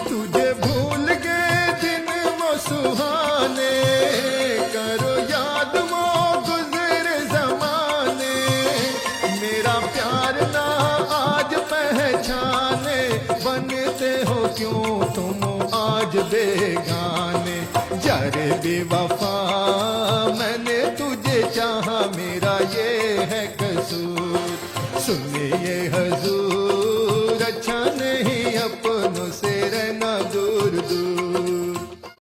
तुझे भूल गए दिन वो सुहाने, करो याद वो गुजरे जमाने। मेरा प्यार ना आज पहचाने, बनते हो क्यों तुम आज बेगाने। जा रे बेवफा मैंने तुझे चाहा, मेरा ये है कसूर। सुन